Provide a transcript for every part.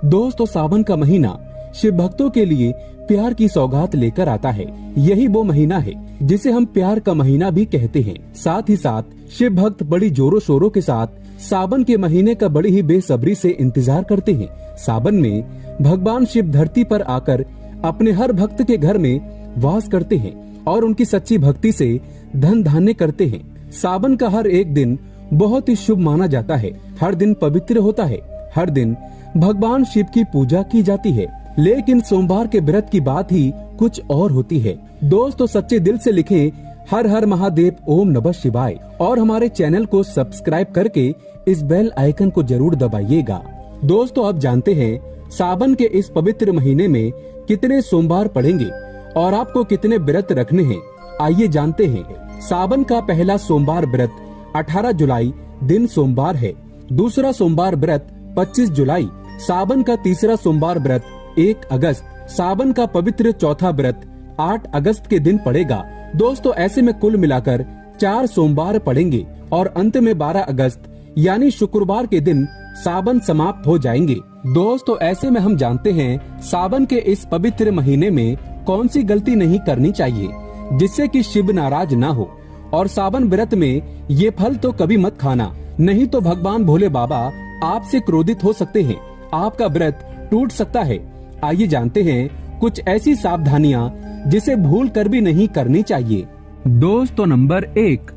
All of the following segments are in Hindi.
दोस्तों, सावन का महीना शिव भक्तों के लिए प्यार की सौगात लेकर आता है। यही वो महीना है जिसे हम प्यार का महीना भी कहते हैं। साथ ही साथ शिव भक्त बड़ी जोरों शोरों के साथ सावन के महीने का बड़ी ही बेसब्री से इंतजार करते हैं। सावन में भगवान शिव धरती पर आकर अपने हर भक्त के घर में वास करते हैं और उनकी सच्ची भक्ति से धन धान्य करते हैं। सावन का हर एक दिन बहुत ही शुभ माना जाता है। हर दिन पवित्र होता है। हर दिन भगवान शिव की पूजा की जाती है। लेकिन सोमवार के व्रत की बात ही कुछ और होती है। दोस्तों, सच्चे दिल से लिखें हर हर महादेव ओम नमः शिवाय और हमारे चैनल को सब्सक्राइब करके इस बेल आइकन को जरूर दबाइएगा। दोस्तों, अब जानते हैं सावन के इस पवित्र महीने में कितने सोमवार पड़ेंगे और आपको कितने व्रत रखने हैं। आइए जानते हैं। सावन का पहला सोमवार व्रत 18 जुलाई दिन सोमवार है। दूसरा सोमवार व्रत 25 जुलाई। सावन का तीसरा सोमवार व्रत 1 अगस्त। सावन का पवित्र चौथा व्रत 8 अगस्त के दिन पड़ेगा। दोस्तों, ऐसे में कुल मिलाकर 4 सोमवार पड़ेंगे और अंत में 12 अगस्त यानी शुक्रवार के दिन सावन समाप्त हो जाएंगे। दोस्तों, ऐसे में हम जानते हैं सावन के इस पवित्र महीने में कौन सी गलती नहीं करनी चाहिए जिससे कि शिव नाराज ना हो। और सावन व्रत में ये फल तो कभी मत खाना, नहीं तो भगवान भोले बाबा आपसे क्रोधित हो सकते हैं। आपका व्रत टूट सकता है। आइए जानते हैं कुछ ऐसी सावधानियां जिसे भूल कर भी नहीं करनी चाहिए। दोस्तों, नंबर 1,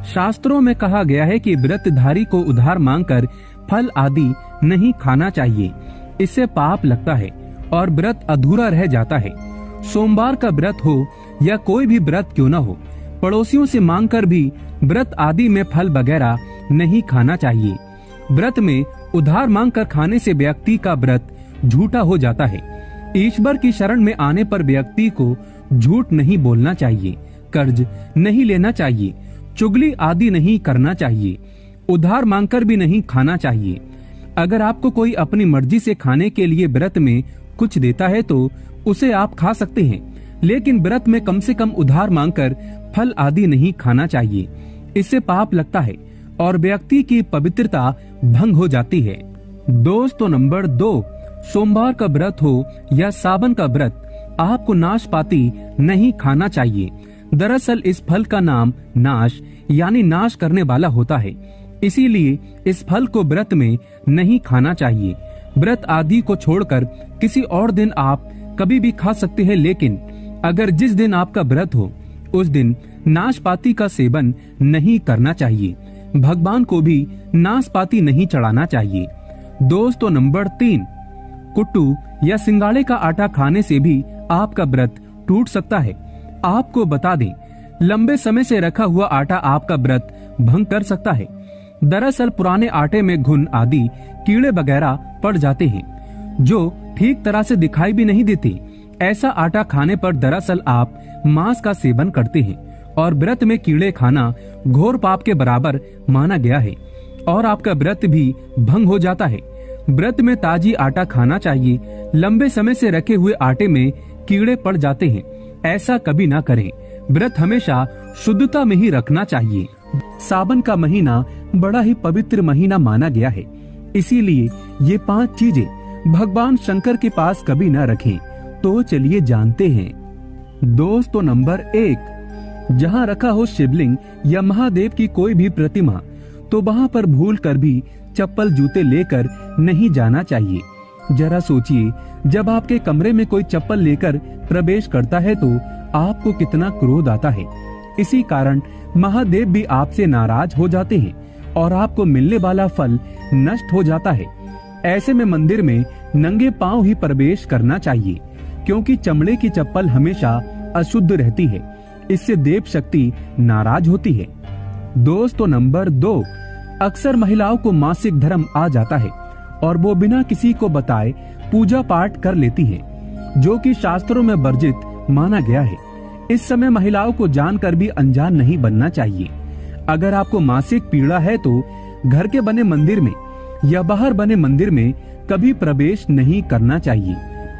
शास्त्रों में कहा गया है कि व्रतधारी को उधार मांगकर फल आदि नहीं खाना चाहिए। इससे पाप लगता है और व्रत अधूरा रह जाता है। सोमवार का व्रत हो या कोई भी व्रत क्यों न हो, पड़ोसियों से मांगकर भी व्रत आदि में फल वगैरह नहीं खाना चाहिए। व्रत में उधार मांगकर खाने से व्यक्ति का व्रत झूठा हो जाता है। ईश्वर की शरण में आने पर व्यक्ति को झूठ नहीं बोलना चाहिए, कर्ज नहीं लेना चाहिए, चुगली आदि नहीं करना चाहिए, उधार मांगकर भी नहीं खाना चाहिए। अगर आपको कोई अपनी मर्जी से खाने के लिए व्रत में कुछ देता है तो उसे आप खा सकते हैं, लेकिन व्रत में कम से कम उधार मांगकर फल आदि नहीं खाना चाहिए। इससे पाप लगता है और व्यक्ति की पवित्रता भंग हो जाती है। दोस्तों, नंबर 2, सोमवार का व्रत हो या सावन का व्रत, आपको नाशपाती नहीं खाना चाहिए। दरअसल इस फल का नाम नाश यानी नाश करने वाला होता है, इसीलिए इस फल को व्रत में नहीं खाना चाहिए। व्रत आदि को छोड़कर किसी और दिन आप कभी भी खा सकते हैं, लेकिन अगर जिस दिन आपका व्रत हो उस दिन नाशपाती का सेवन नहीं करना चाहिए। भगवान को भी नाशपाती नहीं चढ़ाना चाहिए। दोस्तों, नंबर 3, कुट्टू या सिंगाड़े का आटा खाने से भी आपका व्रत टूट सकता है। आपको बता दें, लंबे समय से रखा हुआ आटा आपका व्रत भंग कर सकता है। दरअसल पुराने आटे में घुन आदि कीड़े वगैरह पड़ जाते हैं जो ठीक तरह से दिखाई भी नहीं देते। ऐसा आटा खाने पर दरअसल आप मांस का सेवन करते हैं और व्रत में कीड़े खाना घोर पाप के बराबर माना गया है और आपका व्रत भी भंग हो जाता है। व्रत में ताजी आटा खाना चाहिए। लंबे समय से रखे हुए आटे में कीड़े पड़ जाते हैं, ऐसा कभी ना करें। व्रत हमेशा शुद्धता में ही रखना चाहिए। सावन का महीना बड़ा ही पवित्र महीना माना गया है, इसीलिए ये 5 चीजें भगवान शंकर के पास कभी न रखें। तो चलिए जानते हैं। दोस्तों, नंबर 1, जहाँ रखा हो शिवलिंग या महादेव की कोई भी प्रतिमा तो वहाँ पर भूल कर भी चप्पल जूते लेकर नहीं जाना चाहिए। जरा सोचिए, जब आपके कमरे में कोई चप्पल लेकर प्रवेश करता है तो आपको कितना क्रोध आता है। इसी कारण महादेव भी आपसे नाराज हो जाते हैं और आपको मिलने वाला फल नष्ट हो जाता है। ऐसे में मंदिर में नंगे पांव ही प्रवेश करना चाहिए, क्योंकि चमड़े की चप्पल हमेशा अशुद्ध रहती है। इससे देव शक्ति नाराज होती है। दोस्तों, नंबर 2, अक्सर महिलाओं को मासिक धर्म आ जाता है और वो बिना किसी को बताए पूजा पाठ कर लेती हैं, जो कि शास्त्रों में वर्जित माना गया है। इस समय महिलाओं को जानकर भी अनजान नहीं बनना चाहिए। अगर आपको मासिक पीड़ा है तो घर के बने मंदिर में या बाहर बने मंदिर में कभी प्रवेश नहीं करना चाहिए।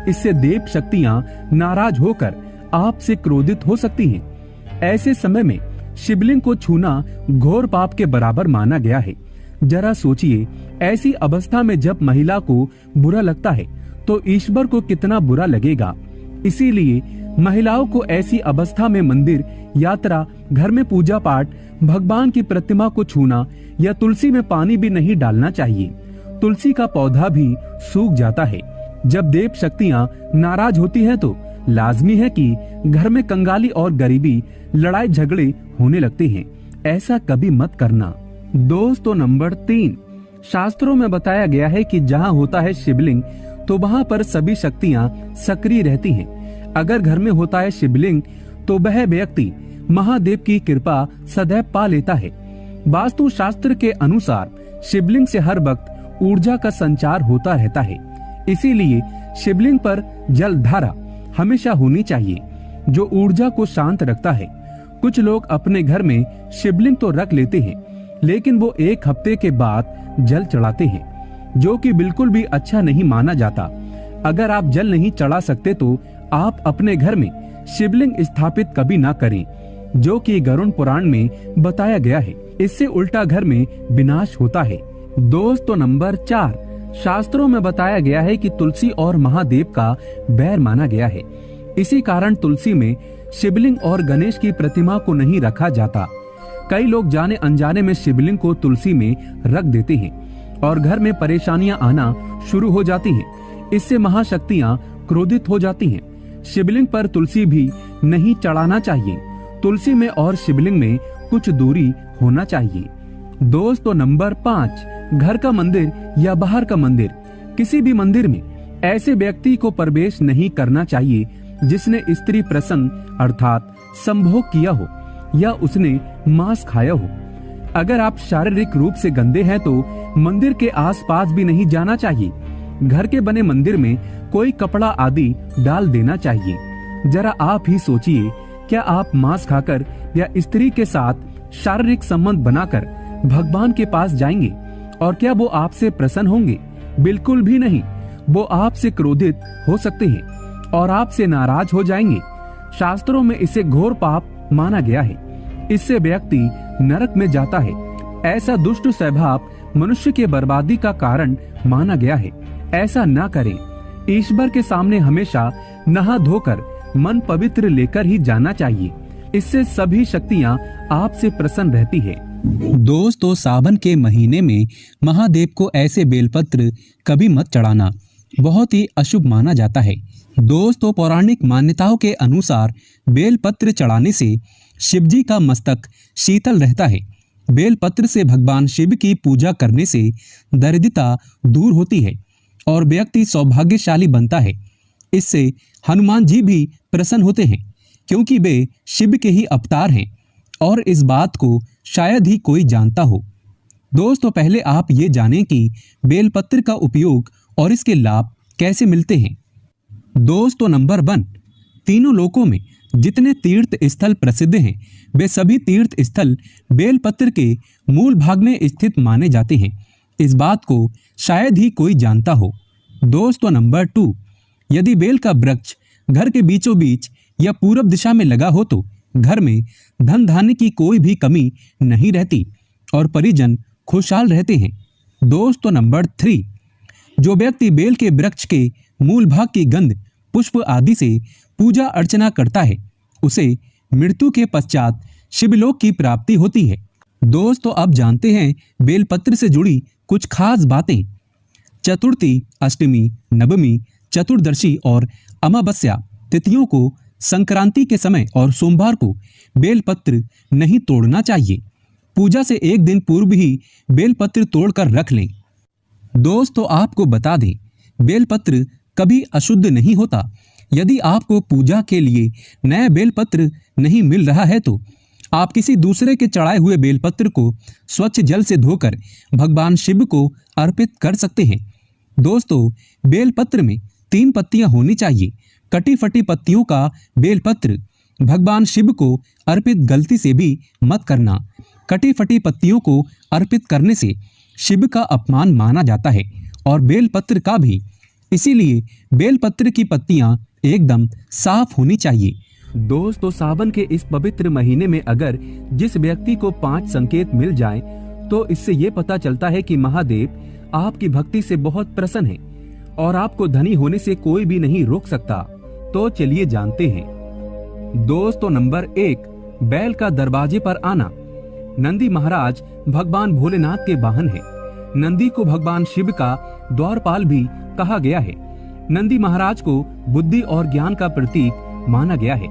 इससे देव शक्तियां नाराज होकर आपसे क्रोधित हो सकती हैं। ऐसे समय में शिवलिंग को छूना घोर पाप के बराबर माना गया है। जरा सोचिए, ऐसी अवस्था में जब महिला को बुरा लगता है तो ईश्वर को कितना बुरा लगेगा। इसीलिए महिलाओं को ऐसी अवस्था में मंदिर, यात्रा, घर में पूजा पाठ, भगवान की प्रतिमा को छूना या तुलसी में पानी भी नहीं डालना चाहिए। तुलसी का पौधा भी सूख जाता है। जब देव शक्तियाँ नाराज होती हैं तो लाजमी है कि घर में कंगाली और गरीबी, लड़ाई झगड़े होने लगते हैं। ऐसा कभी मत करना। दोस्तों, नंबर 3, शास्त्रों में बताया गया है कि जहाँ होता है शिवलिंग तो वहाँ पर सभी शक्तियाँ सक्रिय रहती हैं। अगर घर में होता है शिवलिंग तो वह व्यक्ति महादेव की कृपा सदैव पा लेता है। वास्तु शास्त्र के अनुसार शिवलिंग से हर वक्त ऊर्जा का संचार होता रहता है। इसीलिए शिवलिंग पर जल धारा हमेशा होनी चाहिए, जो ऊर्जा को शांत रखता है। कुछ लोग अपने घर में शिवलिंग तो रख लेते हैं, लेकिन वो 1 हफ्ते के बाद जल चढ़ाते हैं, जो कि बिल्कुल भी अच्छा नहीं माना जाता। अगर आप जल नहीं चढ़ा सकते तो आप अपने घर में शिवलिंग स्थापित कभी ना करें, जो कि गरुड़ पुराण में बताया गया है। इससे उल्टा घर में विनाश होता है। दोस्तों, नंबर 4, शास्त्रों में बताया गया है कि तुलसी और महादेव का बैर माना गया है। इसी कारण तुलसी में शिवलिंग और गणेश की प्रतिमा को नहीं रखा जाता। कई लोग जाने अनजाने में शिवलिंग को तुलसी में रख देते हैं और घर में परेशानियां आना शुरू हो जाती हैं। इससे महाशक्तियां क्रोधित हो जाती हैं। शिवलिंग पर तुलसी भी नहीं चढ़ाना चाहिए। तुलसी में और शिवलिंग में कुछ दूरी होना चाहिए। दोस्तों, नंबर 5, घर का मंदिर या बाहर का मंदिर, किसी भी मंदिर में ऐसे व्यक्ति को प्रवेश नहीं करना चाहिए जिसने स्त्री प्रसंग अर्थात संभोग किया हो या उसने मांस खाया हो। अगर आप शारीरिक रूप से गंदे हैं तो मंदिर के आसपास भी नहीं जाना चाहिए। घर के बने मंदिर में कोई कपड़ा आदि डाल देना चाहिए। जरा आप ही सोचिए, क्या आप मांस खाकर या स्त्री के साथ शारीरिक संबंध बनाकर भगवान के पास जाएंगे और क्या वो आपसे प्रसन्न होंगे? बिल्कुल भी नहीं। वो आपसे क्रोधित हो सकते हैं और आपसे नाराज हो जाएंगे। शास्त्रों में इसे घोर पाप माना गया है। इससे व्यक्ति नरक में जाता है। ऐसा दुष्ट स्वभाव मनुष्य के बर्बादी का कारण माना गया है। ऐसा ना करें। ईश्वर के सामने हमेशा नहा धोकर मन पवित्र लेकर ही जाना चाहिए। इससे सभी शक्तियाँ आपसे प्रसन्न रहती है। दोस्तों, सावन के महीने में महादेव को ऐसे बेलपत्र कभी मत चढ़ाना, बहुत ही अशुभ माना जाता है। दोस्तों, पौराणिक मान्यताओं के अनुसार बेलपत्र चढ़ाने से शिवजी का मस्तक शीतल रहता है। बेलपत्र से भगवान शिव की पूजा करने से दरिद्रता दूर होती है और व्यक्ति सौभाग्यशाली बनता है। इससे हनुमान जी भी प्रसन्न होते हैं, क्योंकि वे शिव के ही अवतार हैं और इस बात को शायद ही कोई जानता हो। दोस्तों, पहले आप ये जानें कि बेलपत्र का उपयोग और इसके लाभ कैसे मिलते हैं। दोस्तों, नंबर 1, तीनों लोकों में जितने तीर्थ स्थल प्रसिद्ध हैं वे सभी तीर्थ स्थल बेलपत्र के मूल भाग में स्थित माने जाते हैं। इस बात को शायद ही कोई जानता हो। दोस्तों, नंबर 2, यदि बेल का वृक्ष घर के बीचों बीच या पूरब दिशा में लगा हो तो घर में धन धान्य की कोई भी कमी नहीं रहती और परिजन खुशहाल रहते हैं। दोस्तों, नंबर 3, जो व्यक्ति बेल के वृक्ष के मूल भाग की गंध, पुष्प आदि से पूजा अर्चना करता है उसे मृत्यु के पश्चात शिवलोक की प्राप्ति होती है। दोस्तों, अब जानते हैं बेलपत्र से जुड़ी कुछ खास बातें। चतुर्थी, अष्टमी, नवमी, चतुर्दशी और अमावस्या तिथियों को संक्रांति के समय और सोमवार को बेलपत्र नहीं तोड़ना चाहिए। पूजा से 1 दिन पूर्व ही बेलपत्र तोड़कर रख लें। दोस्तों, आपको बता दें, बेलपत्र कभी अशुद्ध नहीं होता। यदि आपको पूजा के लिए नया बेलपत्र नहीं मिल रहा है तो आप किसी दूसरे के चढ़ाए हुए बेलपत्र को स्वच्छ जल से धोकर भगवान शिव को अर्पित कर सकते हैं। दोस्तों, बेलपत्र में 3 पत्तियां होनी चाहिए। कटी फटी पत्तियों का बेलपत्र भगवान शिव को अर्पित गलती से भी मत करना। कटी फटी पत्तियों को अर्पित करने से शिव का अपमान माना जाता है और बेलपत्र का भी। इसीलिए बेलपत्र की पत्तियां एकदम साफ होनी चाहिए। दोस्तों, सावन के इस पवित्र महीने में अगर जिस व्यक्ति को 5 संकेत मिल जाएं तो इससे ये पता चलता है कि महादेव आपकी भक्ति से बहुत प्रसन्न है और आपको धनी होने से कोई भी नहीं रोक सकता। तो चलिए जानते हैं। दोस्तों, नंबर 1, बैल का दरवाजे पर आना। नंदी महाराज भगवान भोलेनाथ के वाहन है। नंदी को भगवान शिव का द्वारपाल भी कहा गया है। नंदी महाराज को बुद्धि और ज्ञान का प्रतीक माना गया है।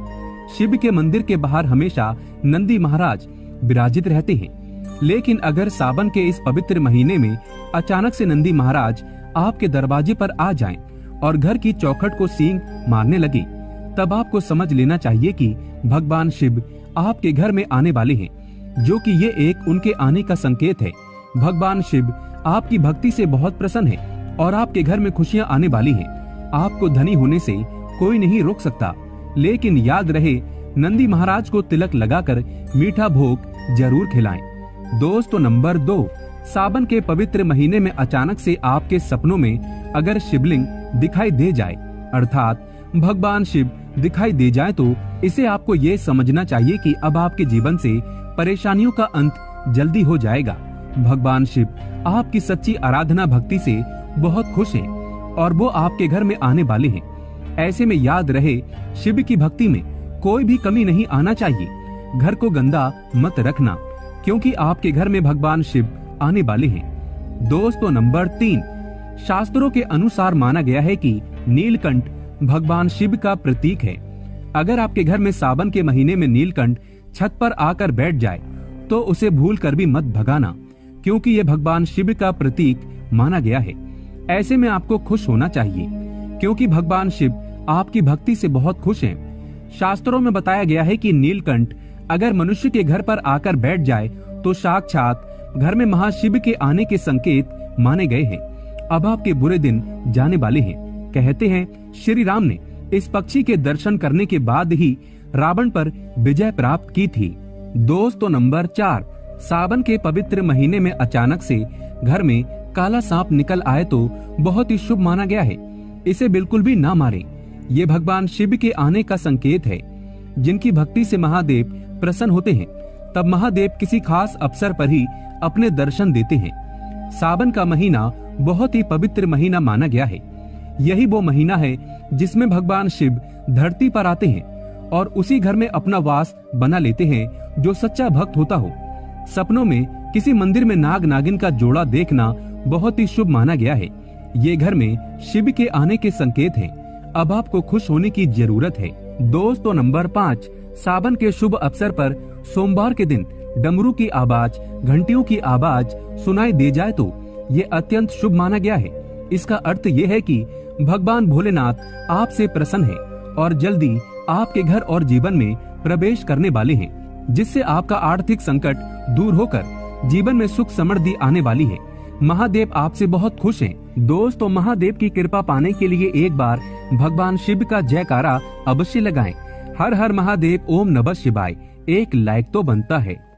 शिव के मंदिर के बाहर हमेशा नंदी महाराज विराजित रहते हैं। लेकिन अगर सावन के इस पवित्र महीने में अचानक से नंदी महाराज आपके दरवाजे पर आ जाएं और घर की चौखट को सींग मारने लगे, तब आपको समझ लेना चाहिए कि भगवान शिव आपके घर में आने वाले हैं, जो कि ये एक उनके आने का संकेत है। भगवान शिव आपकी भक्ति से बहुत प्रसन्न है और आपके घर में खुशियां आने वाली हैं। आपको धनी होने से कोई नहीं रोक सकता। लेकिन याद रहे, नंदी महाराज को तिलक लगाकर मीठा भोग जरूर खिलाएं। दोस्तों, नंबर 2, सावन के पवित्र महीने में अचानक से आपके सपनों में अगर शिवलिंग दिखाई दे जाए, अर्थात भगवान शिव दिखाई दे जाए, तो इसे आपको ये समझना चाहिए कि अब आपके जीवन से परेशानियों का अंत जल्दी हो जाएगा। भगवान शिव आपकी सच्ची आराधना भक्ति से बहुत खुश हैं और वो आपके घर में आने वाले हैं। ऐसे में याद रहे, शिव की भक्ति में कोई भी कमी नहीं आना चाहिए। घर को गंदा मत रखना, क्योंकि आपके घर में भगवान शिव आने वाले हैं। दोस्तों, नंबर 3, शास्त्रों के अनुसार माना गया है कि नीलकंठ भगवान शिव का प्रतीक है। अगर आपके घर में सावन के महीने में नीलकंठ छत पर आकर बैठ जाए, तो उसे भूल कर भी मत भगाना, क्योंकि ये भगवान शिव का प्रतीक माना गया है। ऐसे में आपको खुश होना चाहिए, क्योंकि भगवान शिव आपकी भक्ति से बहुत खुश हैं। शास्त्रों में बताया गया है कि नीलकंठ अगर मनुष्य के घर पर आकर बैठ जाए, तो साक्षात घर में महाशिव के आने के संकेत माने गए हैं। अब आपके बुरे दिन जाने वाले हैं। कहते हैं, श्री राम ने इस पक्षी के दर्शन करने के बाद ही रावण पर विजय प्राप्त की थी। दोस्तों, नंबर 4, सावन के पवित्र महीने में अचानक से घर में काला सांप निकल आए तो बहुत ही शुभ माना गया है। इसे बिल्कुल भी ना मारें। ये भगवान शिव के आने का संकेत है। जिनकी भक्ति से महादेव प्रसन्न होते हैं, तब महादेव किसी खास अवसर पर ही अपने दर्शन देते हैं। सावन का महीना बहुत ही पवित्र महीना माना गया है। यही वो महीना है जिसमें भगवान शिव धरती पर आते हैं और उसी घर में अपना वास बना लेते हैं जो सच्चा भक्त होता हो। सपनों में किसी मंदिर में नाग नागिन का जोड़ा देखना बहुत ही शुभ माना गया है। ये घर में शिव के आने के संकेत हैं। अब आपको खुश होने की जरूरत है। दोस्तों, नंबर 5, सावन के शुभ अवसर पर सोमवार के दिन डमरू की आवाज, घंटियों की आवाज सुनाई दे जाए तो ये अत्यंत शुभ माना गया है। इसका अर्थ ये है कि भगवान भोलेनाथ आपसे प्रसन्न है और जल्दी आपके घर और जीवन में प्रवेश करने वाले हैं, जिससे आपका आर्थिक संकट दूर होकर जीवन में सुख समृद्धि आने वाली है। महादेव आपसे बहुत खुश हैं। दोस्तों, महादेव की कृपा पाने के लिए एक बार भगवान शिव का जयकारा अवश्य लगाएं। हर हर महादेव, ओम नमः शिवाय। एक लाइक तो बनता है।